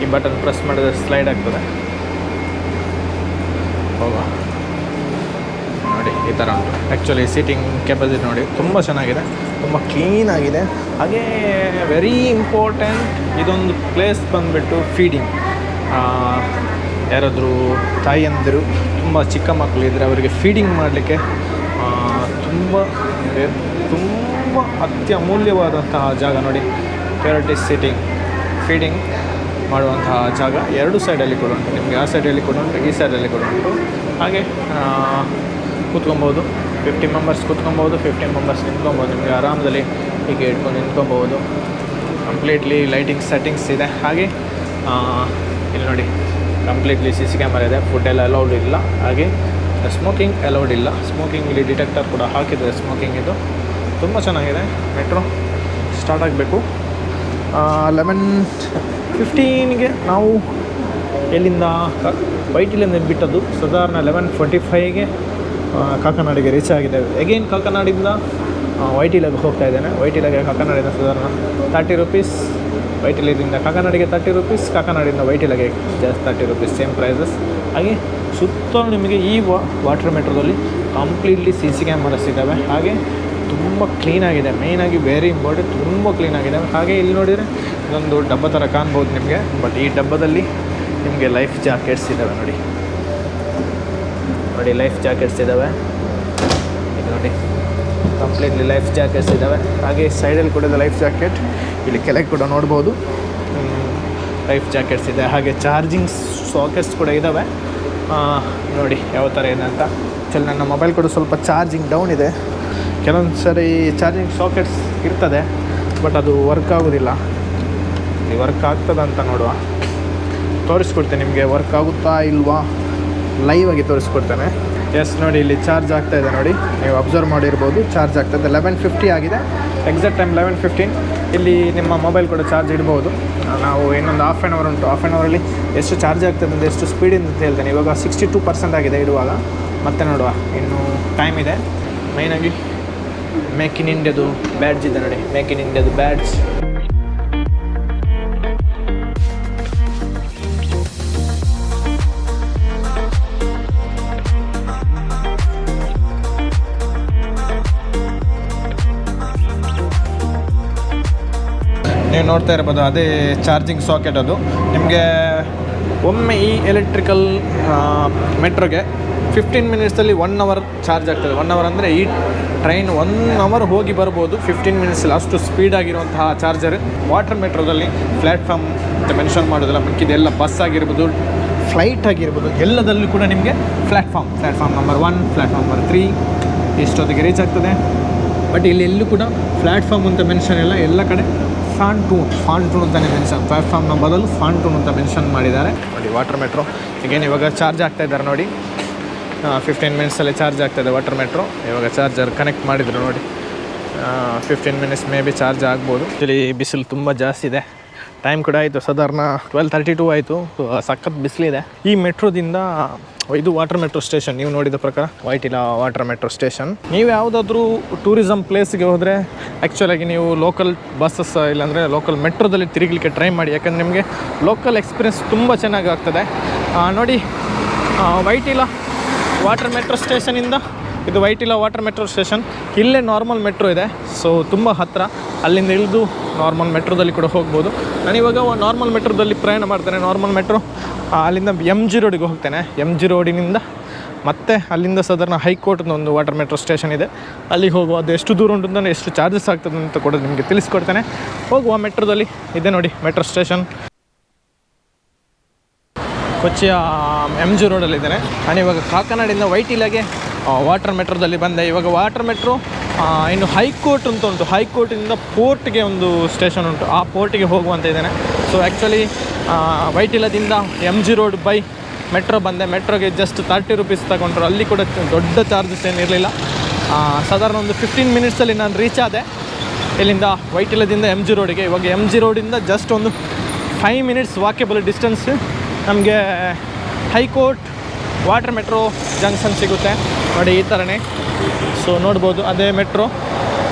ಈ ಬಟನ್ ಪ್ರೆಸ್ ಮಾಡಿದರೆ ಸ್ಲೈಡ್ ಆಗ್ತದೆ. ಹೋಗುವ ನೋಡಿ ಈ ಥರ ಉಂಟು. ಆ್ಯಕ್ಚುಲಿ ಸೀಟಿಂಗ್ ಕೆಪಾಸಿಟಿ ನೋಡಿ ತುಂಬ ಚೆನ್ನಾಗಿದೆ, ತುಂಬ ಕ್ಲೀನಾಗಿದೆ. ಹಾಗೇ ವೆರಿ ಇಂಪಾರ್ಟೆಂಟ್ ಇದೊಂದು ಪ್ಲೇಸ್ ಬಂದುಬಿಟ್ಟು ಫೀಡಿಂಗ್. ಯಾರಾದರೂ ತಾಯಿಯಂದಿರು ತುಂಬ ಚಿಕ್ಕ ಮಕ್ಕಳಿದ್ದರೆ ಅವರಿಗೆ ಫೀಡಿಂಗ್ ಮಾಡಲಿಕ್ಕೆ ತುಂಬ ಅತ್ಯಮೂಲ್ಯವಾದಂತಹ ಜಾಗ ನೋಡಿ. ಪ್ಯಾರಟೈಸ್ ಸೀಟಿಂಗ್ ಫೀಡಿಂಗ್ ಮಾಡುವಂತಹ ಜಾಗ ಎರಡು ಸೈಡಲ್ಲಿ ಕೂಡ ಉಂಟು. ನಿಮಗೆ ಆ ಸೈಡಲ್ಲಿ ಕೂಡ ಉಂಟು, ಈ ಸೈಡಲ್ಲಿ ಕೂಡ ಉಂಟು. ಹಾಗೆ ಕೂತ್ಕೊಬೋದು. 50 ಮೆಂಬರ್ಸ್ ಕೂತ್ಕೊಬೋದು, 15 ಮೆಂಬರ್ಸ್ ನಿಂತ್ಕೊಬೋದು. ನಿಮಗೆ ಆರಾಮದಲ್ಲಿ ಹೀಗೆ ಇಟ್ಕೊಂಡು ನಿಂತ್ಕೊಬೋದು. ಕಂಪ್ಲೀಟ್ಲಿ ಲೈಟಿಂಗ್ ಸೆಟ್ಟಿಂಗ್ಸ್ ಇದೆ. ಹಾಗೆ ಇಲ್ಲಿ ನೋಡಿ ಕಂಪ್ಲೀಟ್ಲಿ CC ಕ್ಯಾಮರಾ ಇದೆ. ಫುಡ್ ಎಲ್ಲ ಅಲೌಡ್ ಇಲ್ಲ. ಹಾಗೆ ಸ್ಮೋಕಿಂಗ್ ಅಲೌಡ್ ಇಲ್ಲ. ಸ್ಮೋಕಿಂಗ್ ಇಲ್ಲಿ ಡಿಟೆಕ್ಟರ್ ಕೂಡ ಹಾಕಿದ್ದಾರೆ. ಸ್ಮೋಕಿಂಗ್ ಇದು ತುಂಬ ಚೆನ್ನಾಗಿದೆ. ಮೆಟ್ರೋ ಸ್ಟಾರ್ಟ್ ಆಗಬೇಕು 11:15ಗೆ ನಾವು ಎಲ್ಲಿಂದ ವೈಟಿಲಿಂದ ಬಿಟ್ಟದ್ದು. ಸಾಧಾರಣ 11:45ಗೆ ಕಾಕನಾಡಿಗೆ ರೀಚ್ ಆಗಿದ್ದೇವೆ. ಎಗೇನ್ ಕಾಕನಾಡಿಂದ ವೈಟಿಲಾಗೆ ಹೋಗ್ತಾ ಇದ್ದೇನೆ. ವೈಟಿಲಾಗೆ ಕಾಕನಾಡಿಂದ ಸಾಧಾರಣ 30 ರೂಪೀಸ್. ವೈಟಿಲಿಂದ ಕಾಕನಾಡಿಗೆ 30 ರೂಪೀಸ್, ಕಾಕನಾಡಿಂದ ವೈಟಿಲಾಗೆ ಜಸ್ಟ್ 30 ರೂಪೀಸ್, ಸೇಮ್ ಪ್ರೈಸಸ್. ಹಾಗೆ ಸುತ್ತಲೂ ನಿಮಗೆ ಈ ವಾಟರ್ ಮೆಟ್ರೋದಲ್ಲಿ ಕಂಪ್ಲೀಟ್ಲಿ CC ಕ್ಯಾಮರಾಸ್ ಇದ್ದಾವೆ. ಹಾಗೆ ತುಂಬ ಕ್ಲೀನಾಗಿದೆ. ಮೇಯ್ನಾಗಿ ವೆರಿ ಇಂಪಾರ್ಟೆಂಟ್, ತುಂಬ ಕ್ಲೀನಾಗಿದೆ. ಹಾಗೆ ಇಲ್ಲಿ ನೋಡಿದರೆ ಇದೊಂದು ಡಬ್ಬ ಥರ ಕಾಣ್ಬೋದು ನಿಮಗೆ. ಬಟ್ ಈ ಡಬ್ಬದಲ್ಲಿ ನಿಮಗೆ ಲೈಫ್ ಜಾಕೆಟ್ಸ್ ಇದ್ದಾವೆ. ನೋಡಿ ಲೈಫ್ ಜಾಕೆಟ್ಸ್ ಇದ್ದಾವೆ. ಇದು ನೋಡಿ ಕಂಪ್ಲೀಟ್ಲಿ ಲೈಫ್ ಜಾಕೆಟ್ಸ್ ಇದ್ದಾವೆ. ಹಾಗೆ ಸೈಡಲ್ಲಿ ಕೂಡ ಇದೆ ಲೈಫ್ ಜಾಕೆಟ್. ಇಲ್ಲಿ ಕೆಳಗೆ ಕೂಡ ನೋಡ್ಬೋದು ಲೈಫ್ ಜಾಕೆಟ್ಸ್ ಇದೆ. ಹಾಗೆ ಚಾರ್ಜಿಂಗ್ ಸಾಕೆಟ್ಸ್ ಕೂಡ ಇದ್ದಾವೆ. ನೋಡಿ ಯಾವ ಥರ ಇದೆ ಅಂತ. ನನ್ನ ಮೊಬೈಲ್ ಕೂಡ ಸ್ವಲ್ಪ ಚಾರ್ಜಿಂಗ್ ಡೌನ್ ಇದೆ. ಕೆಲವೊಂದು ಸರಿ ಚಾರ್ಜಿಂಗ್ ಸಾಕೆಟ್ಸ್ ಇರ್ತದೆ, ಬಟ್ ಅದು ವರ್ಕ್ ಆಗೋದಿಲ್ಲ. ಇಲ್ಲಿ ವರ್ಕ್ ಆಗ್ತದೆ ಅಂತ ನೋಡುವ, ತೋರಿಸ್ಕೊಡ್ತೇನೆ ನಿಮಗೆ ವರ್ಕ್ ಆಗುತ್ತಾ ಇಲ್ವಾ ಲೈವ್ ಆಗಿ ತೋರಿಸ್ಕೊಡ್ತೇನೆ. ಎಸ್ ನೋಡಿ ಇಲ್ಲಿ ಚಾರ್ಜ್ ಆಗ್ತಾ ಇದೆ. ನೋಡಿ ನೀವು ಅಬ್ಸರ್ವ್ ಮಾಡಿರ್ಬೋದು, ಚಾರ್ಜ್ ಆಗ್ತಾಯಿದೆ. 11:50 ಆಗಿದೆ. Exact time 11:15. ಇಲ್ಲಿ ನಿಮ್ಮ ಮೊಬೈಲ್ ಕೂಡ ಚಾರ್ಜ್ ಇಡ್ಬೋದು. ನಾವು ಇನ್ನೊಂದು ಹಾಫ್ ಆ್ಯನ್ ಅವರ್ ಉಂಟು. ಹಾಫ್ ಆ್ಯನ್ ಅವರಲ್ಲಿ ಎಷ್ಟು ಚಾರ್ಜ್ ಆಗ್ತದೆ ಅಂದರೆ ಎಷ್ಟು ಸ್ಪೀಡಿಂದ ಅಂತ ಹೇಳ್ತೇನೆ. ಇವಾಗ 62% ಆಗಿದೆ ಇಡುವಾಗ. ಮತ್ತೆ ನೋಡುವ, ಇನ್ನೂ ಟೈಮ್ ಇದೆ. ಮೈನಾಗಿ ಮೇಕ್ ಇನ್ ಇಂಡಿಯಾದು ಬ್ಯಾಡ್ಜ್ ಇದೆ ನೋಡಿ, ಮೇಕ್ ಇನ್ ಇಂಡಿಯಾದು ಬ್ಯಾಡ್ಜ್. ನೀವು ನೋಡ್ತಾ ಇರ್ಬೋದು ಅದೇ ಚಾರ್ಜಿಂಗ್ ಸಾಕೆಟ್. ಅದು ನಿಮಗೆ ಒಮ್ಮೆ ಈ ಎಲೆಕ್ಟ್ರಿಕಲ್ ಮೆಟ್ರೋಗೆ 15 ಮಿನಿಟ್ಸಲ್ಲಿ 1 ಅವರ್ ಚಾರ್ಜ್ ಆಗ್ತದೆ. 1 ಅವರ್ ಅಂದರೆ ಈ ಟ್ರೈನ್ 1 ಅವರ್ ಹೋಗಿ ಬರ್ಬೋದು 15 ಮಿನಿಟ್ಸಲ್ಲಿ. ಅಷ್ಟು ಸ್ಪೀಡಾಗಿರುವಂತಹ ಚಾರ್ಜರ್. ವಾಟರ್ ಮೆಟ್ರೋದಲ್ಲಿ ಪ್ಲ್ಯಾಟ್ಫಾರ್ಮ್ ಅಂತ ಮೆನ್ಷನ್ ಮಾಡೋದಿಲ್ಲ. ಮಿಕ್ಕಿದೆಲ್ಲ ಬಸ್ ಆಗಿರ್ಬೋದು, ಫ್ಲೈಟ್ ಆಗಿರ್ಬೋದು, ಎಲ್ಲದಲ್ಲೂ ಕೂಡ ನಿಮಗೆ ಪ್ಲ್ಯಾಟ್ಫಾರ್ಮ್ ನಂಬರ್ 1, ಪ್ಲ್ಯಾಟ್ಫಾರ್ಮ್ ನಂಬರ್ 3 ಇಷ್ಟೊತ್ತಿಗೆ ರೀಚ್ ಆಗ್ತದೆ. ಬಟ್ ಇಲ್ಲಿ ಎಲ್ಲೂ ಕೂಡ ಪ್ಲ್ಯಾಟ್ಫಾರ್ಮ್ ಅಂತ ಮೆನ್ಷನ್ ಇಲ್ಲ. ಎಲ್ಲ ಕಡೆ ಫಾಂಟೂನ್ ಅಂತಲೇ ಮೆನ್ಷನ್. ಪ್ಲ್ಯಾಟ್ಫಾರ್ಮ್ನ ಬದಲು ಫಾಂಟೂನ್ ಅಂತ ಮೆನ್ಷನ್ ಮಾಡಿದ್ದಾರೆ. ನೋಡಿ ವಾಟರ್ ಮೆಟ್ರೋ ಈಗೇನು ಇವಾಗ ಚಾರ್ಜ್ ಆಗ್ತಾಯಿದ್ದಾರೆ ನೋಡಿ. 15 ಮಿನಿಟ್ಸಲ್ಲಿ ಚಾರ್ಜ್ ಆಗ್ತಾಯಿದೆ ವಾಟರ್ ಮೆಟ್ರೋ. ಇವಾಗ ಚಾರ್ಜರ್ ಕನೆಕ್ಟ್ ಮಾಡಿದರು ನೋಡಿ. 15 ಮಿನಿಟ್ಸ್ ಮೇ ಬಿ ಚಾರ್ಜ್ ಆಗ್ಬೋದು. ಇಲ್ಲಿ ಬಿಸಿಲು ತುಂಬ ಜಾಸ್ತಿ ಇದೆ. ಟೈಮ್ ಕೂಡ ಆಯಿತು, ಸಾಧಾರಣ 12:32 ಆಯಿತು. ಸಖತ್ ಬಿಸಿಲಿದೆ. ಈ ಮೆಟ್ರೋದಿಂದ ಇದು ವಾಟರ್ ಮೆಟ್ರೋ ಸ್ಟೇಷನ್. ನೀವು ನೋಡಿದ ಪ್ರಕಾರ ವೈಟಿಲಾ ವಾಟರ್ ಮೆಟ್ರೋ ಸ್ಟೇಷನ್. ನೀವು ಯಾವುದಾದ್ರೂ ಟೂರಿಸಮ್ ಪ್ಲೇಸ್ಗೆ ಹೋದರೆ ಆ್ಯಕ್ಚುಲಾಗಿ ನೀವು ಲೋಕಲ್ ಬಸ್ಸಸ್ ಇಲ್ಲಾಂದರೆ ಲೋಕಲ್ ಮೆಟ್ರೋದಲ್ಲಿ ತಿರುಗಲಿಕ್ಕೆ ಟ್ರೈ ಮಾಡಿ. ಯಾಕಂದರೆ ನಿಮಗೆ ಲೋಕಲ್ ಎಕ್ಸ್ಪೀರಿಯನ್ಸ್ ತುಂಬ ಚೆನ್ನಾಗಿ ಆಗ್ತದೆ. ನೋಡಿ ವೈಟಿಲಾ ವಾಟರ್ ಮೆಟ್ರೋ ಸ್ಟೇಷನಿಂದ ಇದು ವೈಟಿಲಾ ವಾಟರ್ ಮೆಟ್ರೋ ಸ್ಟೇಷನ್. ಇಲ್ಲೇ ನಾರ್ಮಲ್ ಮೆಟ್ರೋ ಇದೆ. ಸೊ ತುಂಬ ಹತ್ತಿರ. ಅಲ್ಲಿಂದ ಇಳಿದು ನಾರ್ಮಲ್ ಮೆಟ್ರೋದಲ್ಲಿ ಕೂಡ ಹೋಗ್ಬೋದು. ನಾನಿವಾಗ ನಾರ್ಮಲ್ ಮೆಟ್ರೋದಲ್ಲಿ ಪ್ರಯಾಣ ಮಾಡ್ತೇನೆ. ನಾರ್ಮಲ್ ಮೆಟ್ರೋ ಅಲ್ಲಿಂದ MG ರೋಡಿಗೆ ಹೋಗ್ತೇನೆ. MG ರೋಡಿನಿಂದ ಮತ್ತೆ ಅಲ್ಲಿಂದ ಸಾಧಾರಣ ಹೈಕೋರ್ಟ್ನ ಒಂದು ವಾಟರ್ ಮೆಟ್ರೋ ಸ್ಟೇಷನ್ ಇದೆ, ಅಲ್ಲಿಗೆ ಹೋಗುವ. ಅದು ಎಷ್ಟು ದೂರ ಉಂಟು, ಎಷ್ಟು ಚಾರ್ಜಸ್ ಆಗ್ತದೆ ಅಂತ ಕೂಡ ನಿಮಗೆ ತಿಳಿಸ್ಕೊಡ್ತೇನೆ. ಹೋಗುವ ಮೆಟ್ರೋದಲ್ಲಿ. ಇದೆ ನೋಡಿ ಮೆಟ್ರೋ ಸ್ಟೇಷನ್. ಕೊಚ್ಚಿಯ MG ರೋಡಲ್ಲಿದ್ದೇನೆ. ನಾನಿವಾಗ ಕಾಕನಾಡಿಂದ ವೈಟಿಲಾಗೆ ವಾಟರ್ ಮೆಟ್ರೋದಲ್ಲಿ ಬಂದೆ. ಇವಾಗ ವಾಟರ್ ಮೆಟ್ರೋ ಇನ್ನು ಹೈಕೋರ್ಟ್ ಅಂತ ಉಂಟು. ಹೈಕೋರ್ಟಿಂದ ಪೋರ್ಟ್ಗೆ ಒಂದು ಸ್ಟೇಷನ್ ಉಂಟು, ಆ ಪೋರ್ಟಿಗೆ ಹೋಗುವಂತ ಇದ್ದೇನೆ. ಸೊ ಆ್ಯಕ್ಚುಲಿ ವೈಟಿಲಾದಿಂದ MG ರೋಡ್ ಬೈ ಮೆಟ್ರೋ ಬಂದೆ. ಮೆಟ್ರೋಗೆ ಜಸ್ಟ್ 30 ರೂಪೀಸ್ ತಗೊಂಡ್ರು. ಅಲ್ಲಿ ಕೂಡ ದೊಡ್ಡ ಚಾರ್ಜಸ್ ಏನಿರಲಿಲ್ಲ. ಸಾಧಾರಣ ಒಂದು 15 ಮಿನಿಟ್ಸಲ್ಲಿ ನಾನು ರೀಚ್ ಆದೆ ಇಲ್ಲಿಂದ ವೈಟಿಲಾದಿಂದ MG ರೋಡಿಗೆ. ಇವಾಗ MG ರೋಡಿಂದ ಜಸ್ಟ್ ಒಂದು 5 ಮಿನಿಟ್ಸ್ ವಾಕೇಬಲ್ ಡಿಸ್ಟೆನ್ಸ್ ನಮಗೆ ಹೈಕೋರ್ಟ್ ವಾಟರ್ ಮೆಟ್ರೋ ಜಂಕ್ಷನ್ ಸಿಗುತ್ತೆ ನೋಡಿ. ಈ ಥರನೇ ಸೊ ನೋಡ್ಬೋದು ಅದೇ ಮೆಟ್ರೋ.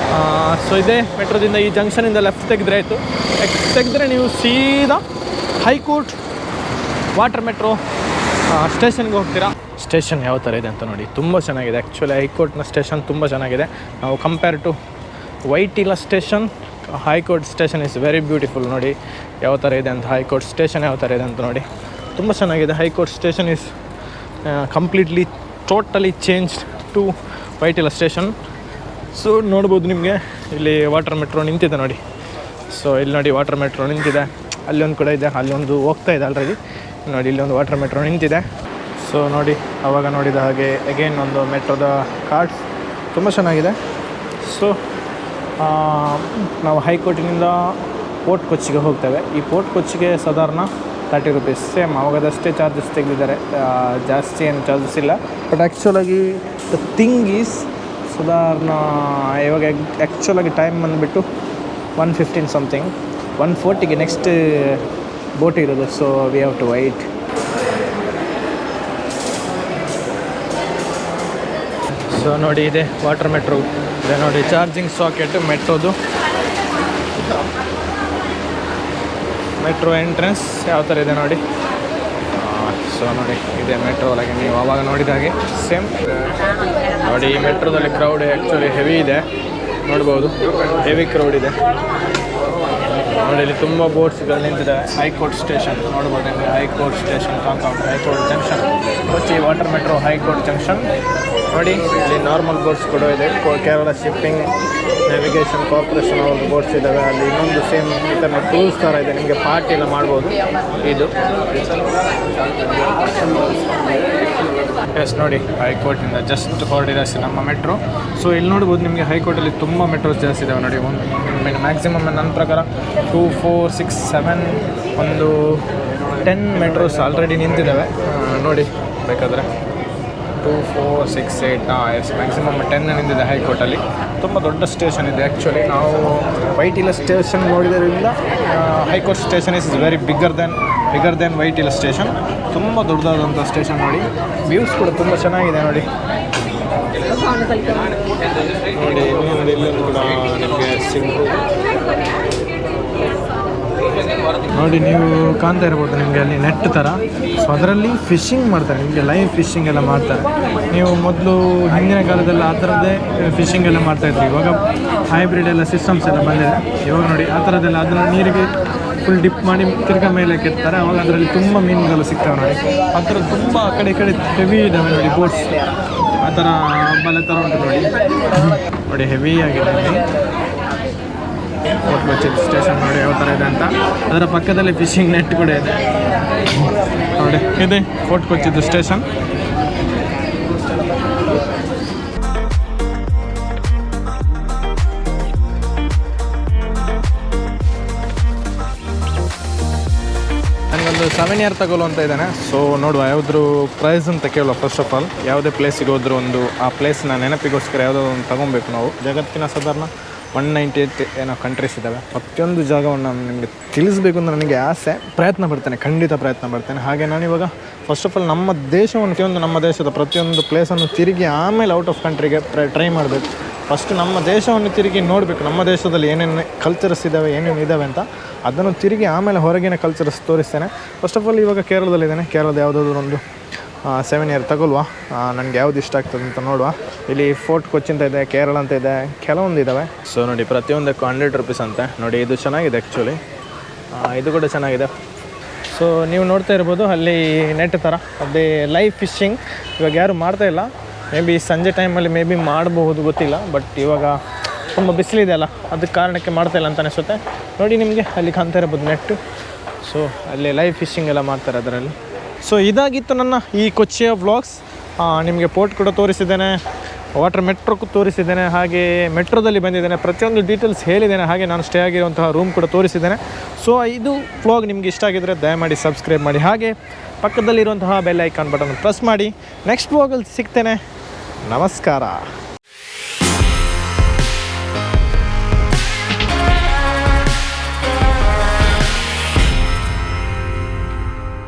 ಸೊ ಇದೇ ಮೆಟ್ರೋದಿಂದ ಈ ಜಂಕ್ಷನಿಂದ ಲೆಫ್ಟ್ ತೆಗೆದ್ರೆ ಆಯಿತು. ತೆಗೆದ್ರೆ ನೀವು ಸೀದಾ ಹೈಕೋರ್ಟ್ ವಾಟರ್ ಮೆಟ್ರೋ ಸ್ಟೇಷನ್ಗೆ ಹೋಗ್ತೀರಾ. ಸ್ಟೇಷನ್ ಯಾವ ಥರ ಇದೆ ಅಂತ ನೋಡಿ, ತುಂಬ ಚೆನ್ನಾಗಿದೆ. ಆ್ಯಕ್ಚುಲಿ ಹೈಕೋರ್ಟ್ನ ಸ್ಟೇಷನ್ ತುಂಬ ಚೆನ್ನಾಗಿದೆ. ನಾವು compare to Vyttila station, high court station is very beautiful. ನೋಡಿ ಯಾವ ಥರ ಇದೆ ಅಂತ. ಹೈಕೋರ್ಟ್ ಸ್ಟೇಷನ್ ಯಾವ ಥರ ಇದೆ ಅಂತ ನೋಡಿ, ತುಂಬ ಚೆನ್ನಾಗಿದೆ. High court station is completely totally changed to Vyttila station. So ನೋಡ್ಬೋದು ನಿಮಗೆ ಇಲ್ಲಿ ವಾಟರ್ ಮೆಟ್ರೋ ನಿಂತಿದೆ ನೋಡಿ. ಸೊ ಇಲ್ಲಿ ನೋಡಿ ವಾಟರ್ ಮೆಟ್ರೋ ನಿಂತಿದೆ. ಅಲ್ಲೊಂದು ಕೂಡ ಇದೆ, ಅಲ್ಲೊಂದು ಹೋಗ್ತಾ ಇದೆ ಆಲ್ರೆಡಿ ನೋಡಿ. ಇಲ್ಲೊಂದು ವಾಟರ್ ಮೆಟ್ರೋ ನಿಂತಿದೆ. ಸೊ ನೋಡಿ ಆವಾಗ ನೋಡಿದ ಹಾಗೆ ಅಗೇನ್ ಒಂದು ಮೆಟ್ರೋದ ಕಾರ್ಡ್ಸ್ ತುಂಬ ಚೆನ್ನಾಗಿದೆ. ಸೊ ನಾವು ಹೈಕೋರ್ಟಿನಿಂದ ಪೋರ್ಟ್ ಕೊಚ್ಚಿಗೆ ಹೋಗ್ತೇವೆ. ಈ ಪೋರ್ಟ್ ಕೊಚ್ಚಿಗೆ ಸಾಧಾರಣ 30 ರೂಪೀಸ್, ಸೇಮ್ ಅವಾಗದಷ್ಟೇ ಚಾರ್ಜಸ್ ತೆಗೆದಿದ್ದಾರೆ, ಜಾಸ್ತಿ ಏನು ಚಾರ್ಜಸ್ ಇಲ್ಲ. ಬಟ್ ಆ್ಯಕ್ಚುಲಾಗಿ ದ ಥಿಂಗ್ ಈಸ್ ಸಾಧಾರಣ ಇವಾಗ ಆ್ಯಕ್ಚುಲಾಗಿ ಟೈಮ್ ಬಂದುಬಿಟ್ಟು 1:15 ಸಮಥಿಂಗ್, 1:40ಗೆ ನೆಕ್ಸ್ಟ್ ಬೋಟ್ ಇರೋದು. So we have to wait. So ನೋಡಿ, ಇದೆ ವಾಟರ್ ಮೆಟ್ರೋ ಇದೆ ನೋಡಿ, ಚಾರ್ಜಿಂಗ್ ಸಾಕೆಟ್ ಮೆಟ್ರೋದು. ಮೆಟ್ರೋ ಎಂಟ್ರೆನ್ಸ್ ಯಾವ ಥರ ಇದೆ ನೋಡಿ. ಸೊ ನೋಡಿ, ಇದೆ ಮೆಟ್ರೋ ಒಳಗೆ ನೀವು ಆವಾಗ ನೋಡಿದ ಹಾಗೆ ಸೇಮ್ ನೋಡಿ. ಈ ಮೆಟ್ರೋದಲ್ಲಿ ಕ್ರೌಡ್ ಆ್ಯಕ್ಚುಲಿ ಹೆವಿ ಇದೆ, ನೋಡ್ಬೋದು, ಹೆವಿ ಕ್ರೌಡ್ ಇದೆ ನೋಡಿ. ಇಲ್ಲಿ ತುಂಬ ಬೋಟ್ಸ್ಗಳು ನಿಂತಿದೆ. ಹೈಕೋರ್ಟ್ ಸ್ಟೇಷನ್ ನೋಡ್ಬೋದು ನಿಮಗೆ, high court station compound, high court junction, Kochi water metro high court junction ನೋಡಿ. ಇಲ್ಲಿ ನಾರ್ಮಲ್ ಬೋಟ್ಸ್ ಕೂಡ ಇದೆ, ಕೇರಳ ಶಿಪ್ಪಿಂಗ್ ನ್ಯಾವಿಗೇಷನ್ ಕಾರ್ಪೊರೇಷನ್ ಅವ್ರದ್ದು ಬೋಟ್ಸ್ ಇದ್ದಾವೆ. ಅಲ್ಲಿ ಇನ್ನೊಂದು ಸೇಮ್ ಈ ಥರ ಟೂರ್ಸ್ ಥರ ಇದೆ, ನಿಮಗೆ ಪಾರ್ಟಿ ಎಲ್ಲ ಮಾಡ್ಬೋದು. ಇದು ಎಸ್ ನೋಡಿ, ಹೈಕೋರ್ಟಿಂದ ಜಸ್ಟ್ ಹೊರಡಿದೆ ನಮ್ಮ ಮೆಟ್ರೋ. ಸೊ ಇಲ್ಲಿ ನೋಡ್ಬೋದು ನಿಮಗೆ ಹೈಕೋರ್ಟಲ್ಲಿ ತುಂಬ ಮೆಟ್ರೋಸ್ ಜಾಸ್ತಿ ಇದ್ದಾವೆ ನೋಡಿ. ಮ್ಯಾಕ್ಸಿಮಮ್ ನನ್ನ ಪ್ರಕಾರ 2, 4, 6, 7 ಒಂದು 10 ಮೆಟ್ರೋಸ್ ಆಲ್ರೆಡಿ ನಿಂತಿದ್ದಾವೆ ನೋಡಿ. ಬೇಕಾದರೆ 2, 4, 6, 8 ಎಸ್ ಮ್ಯಾಕ್ಸಿಮಮ್ 10 ನಿಂತಿದೆ ಹೈಕೋರ್ಟಲ್ಲಿ. ತುಂಬ ದೊಡ್ಡ ಸ್ಟೇಷನ್ ಇದೆ ಆ್ಯಕ್ಚುಲಿ. ನಾವು ವೈಟಿಲ ಸ್ಟೇಷನ್ ನೋಡಿದ್ರಿಂದ high court station is very bigger than Vyttila station. ತುಂಬ ದೊಡ್ಡದಾದಂಥ ಸ್ಟೇಷನ್ ನೋಡಿ. ವ್ಯೂಸ್ ಕೂಡ ತುಂಬ ಚೆನ್ನಾಗಿದೆ ನೋಡಿ. ನೋಡಿ ಇಲ್ಲೊಂದು ಕೂಡ ನಿಮಗೆ ನೋಡಿ, ನೀವು ಕಾಣ್ತಾ ಇರ್ಬೋದು ನಿಮಗೆ ಅಲ್ಲಿ ನೆಟ್ ಥರ. ಸೊ ಅದರಲ್ಲಿ ಫಿಶಿಂಗ್ ಮಾಡ್ತಾರೆ, ನಿಮಗೆ ಲೈವ್ ಫಿಶಿಂಗ್ ಎಲ್ಲ ಮಾಡ್ತಾರೆ. ನೀವು ಮೊದಲು ಹಿಂದಿನ ಕಾಲದಲ್ಲಿ ಆ ಥರದ್ದೇ ಫಿಶಿಂಗ್ ಎಲ್ಲ ಮಾಡ್ತಾಯಿದ್ರು. ಇವಾಗ ಹೈಬ್ರಿಡ್ ಎಲ್ಲ ಸಿಸ್ಟಮ್ಸ್ ಎಲ್ಲ ಬಂದಿದೆ. ಇವಾಗ ನೋಡಿ ಆ ಥರದ್ದೆಲ್ಲ ಅದನ್ನು ನೀರಿಗೆ ಫುಲ್ ಡಿಪ್ ಮಾಡಿ ತಿರ್ಗಾ ಮೇಲೆ ಕೆತ್ತಾರೆ. ಅವಾಗ ಅದರಲ್ಲಿ ತುಂಬ ಮೀನುಗಳು ಸಿಗ್ತವೆ ನೋಡಿ. ಆ ಥರ ತುಂಬ ಆ ಕಡೆ ಹೆವಿ ಇದ್ದಾವೆ ನೋಡಿ ಬೋಟ್ಸ್. ಆ ಥರ ಬಲೆ ಥರ ಉಂಟು ನೋಡಿ, ಹೆವಿ ಆಗಿದೆ ಫೋರ್ಟ್ ಕೊಚ್ಚಿ ಸ್ಟೇಷನ್ ನೋಡಿ ಯಾವ ಥರ ಇದೆ ಅಂತ. ಅದರ ಪಕ್ಕದಲ್ಲಿ ಫಿಶಿಂಗ್ ನೆಟ್ ಕೂಡ ಇದೆ ನೋಡಿ. ಇದೆ ಫೋರ್ಟ್ ಕೊಚ್ಚಿದ್ದು ಸ್ಟೇಷನ್. ನನಗೊಂದು 7 ಇಯರ್ ತಗೊಳ್ಳು ಅಂತ ಇದ್ದಾನೆ. ಸೊ ನೋಡುವ ಯಾವುದ್ರ ಪ್ರೈಸ್ ಅಂತ ಕೇಳುವ. ಫಸ್ಟ್ ಆಫ್ ಆಲ್ ಯಾವುದೇ ಪ್ಲೇಸಿಗೆ ಹೋದರೂ ಒಂದು ಆ ಪ್ಲೇಸ್ನ ನೆನಪಿಗೋಸ್ಕರ ಯಾವುದೋ ಒಂದು ತೊಗೊಬೇಕು ನಾವು. ಜಗತ್ತಿನ ಸಾಧಾರಣ 198 ಏನೋ ಕಂಟ್ರೀಸ್ ಇದ್ದಾವೆ. ಪ್ರತಿಯೊಂದು ಜಾಗವನ್ನು ನಾನು ನಿಮಗೆ ತಿಳಿಸ್ಬೇಕು ಅಂತ ನನಗೆ ಆಸೆ. ಪ್ರಯತ್ನ ಪಡ್ತೇನೆ, ಖಂಡಿತ ಪ್ರಯತ್ನ ಪಡ್ತೇನೆ. ಹಾಗೆ ನಾನಿವಾಗ ಫಸ್ಟ್ ಆಫ್ ಆಲ್ ನಮ್ಮ ದೇಶವನ್ನು ನಮ್ಮ ದೇಶದ ಪ್ರತಿಯೊಂದು ಪ್ಲೇಸನ್ನು ತಿರುಗಿ ಆಮೇಲೆ ಔಟ್ ಆಫ್ ಕಂಟ್ರಿಗೆ ಟ್ರೈ ಮಾಡಬೇಕು. ಫಸ್ಟ್ ನಮ್ಮ ದೇಶವನ್ನು ತಿರುಗಿ ನೋಡಬೇಕು, ನಮ್ಮ ದೇಶದಲ್ಲಿ ಏನೇನು ಕಲ್ಚರ್ಸ್ ಇದ್ದಾವೆ, ಏನೇನು ಇದ್ದಾವೆ ಅಂತ. ಅದನ್ನು ತಿರುಗಿ ಆಮೇಲೆ ಹೊರಗಿನ ಕಲ್ಚರ್ಸ್ ತೋರಿಸ್ತೇನೆ. ಫಸ್ಟ್ ಆಫ್ ಆಲ್ ಇವಾಗ ಕೇರಳದಲ್ಲಿದ್ದೇನೆ. ಕೇರಳದ ಯಾವುದಾದ್ರು ಒಂದು 7 ಇಯರ್ ತಗೊಳ್ವಾ, ನನಗೆ ಯಾವ್ದು ಇಷ್ಟ ಆಗ್ತದೆ ಅಂತ ನೋಡುವ. ಇಲ್ಲಿ ಫೋರ್ಟ್ ಕೊಚ್ಚಿ ಅಂತ ಇದೆ, ಕೇರಳ ಅಂತ ಇದೆ, ಕೆಲವೊಂದು ಇದ್ದಾವೆ. ಸೊ ನೋಡಿ, ಪ್ರತಿಯೊಂದಕ್ಕೂ 100 ರೂಪೀಸ್ ಅಂತೆ ನೋಡಿ. ಇದು ಚೆನ್ನಾಗಿದೆ ಆ್ಯಕ್ಚುಲಿ, ಇದು ಕೂಡ ಚೆನ್ನಾಗಿದೆ. ಸೊ ನೀವು ನೋಡ್ತಾ ಇರ್ಬೋದು ಅಲ್ಲಿ ನೆಟ್ ಥರ, ಅದೇ ಲೈವ್ ಫಿಶಿಂಗ್ ಇವಾಗ ಯಾರು ಮಾಡ್ತಾಯಿಲ್ಲ. ಮೇ ಬಿ ಸಂಜೆ ಟೈಮಲ್ಲಿ ಮೇ ಬಿ ಮಾಡಬಹುದು, ಗೊತ್ತಿಲ್ಲ. ಬಟ್ ಇವಾಗ ತುಂಬ ಬಿಸಿಲಿದೆ ಅಲ್ಲ, ಅದಕ್ಕೆ ಕಾರಣಕ್ಕೆ ಮಾಡ್ತಾಯಿಲ್ಲ ಅಂತ ಅನಿಸುತ್ತೆ ನೋಡಿ. ನಿಮಗೆ ಅಲ್ಲಿ ಕಾಣ್ತಾ ಇರ್ಬೋದು ನೆಟ್ಟು. ಸೊ ಅಲ್ಲಿ ಲೈವ್ ಫಿಶಿಂಗ್ ಎಲ್ಲ ಮಾಡ್ತಾರೆ ಅದರಲ್ಲಿ. ಸೊ ಇದಾಗಿತ್ತು ನನ್ನ ಈ ಕೊಚ್ಚಿಯ ವ್ಲಾಗ್ಸ್. ನಿಮಗೆ ಪೋರ್ಟ್ ಕೂಡ ತೋರಿಸಿದ್ದೇನೆ, ವಾಟರ್ ಮೆಟ್ರೋ ತೋರಿಸಿದ್ದೇನೆ, ಹಾಗೆ ಮೆಟ್ರೋದಲ್ಲಿ ಬಂದಿದ್ದೇನೆ, ಪ್ರತಿಯೊಂದು ಡೀಟೇಲ್ಸ್ ಹೇಳಿದ್ದೇನೆ. ಹಾಗೆ ನಾನು ಸ್ಟೇ ಆಗಿರುವಂತಹ ರೂಮ್ ಕೂಡ ತೋರಿಸಿದ್ದೇನೆ. ಸೊ ಇದು ವ್ಲಾಗ್ ನಿಮಗೆ ಇಷ್ಟ ಆಗಿದ್ದರೆ ದಯಮಾಡಿ ಸಬ್ಸ್ಕ್ರೈಬ್ ಮಾಡಿ, ಹಾಗೆ ಪಕ್ಕದಲ್ಲಿರುವಂತಹ ಬೆಲ್ ಐಕಾನ್ ಬಟನ್ ಪ್ರೆಸ್ ಮಾಡಿ. ನೆಕ್ಸ್ಟ್ ವ್ಲಾಗಲ್ಲಿ ಸಿಗ್ತೇನೆ. ನಮಸ್ಕಾರ.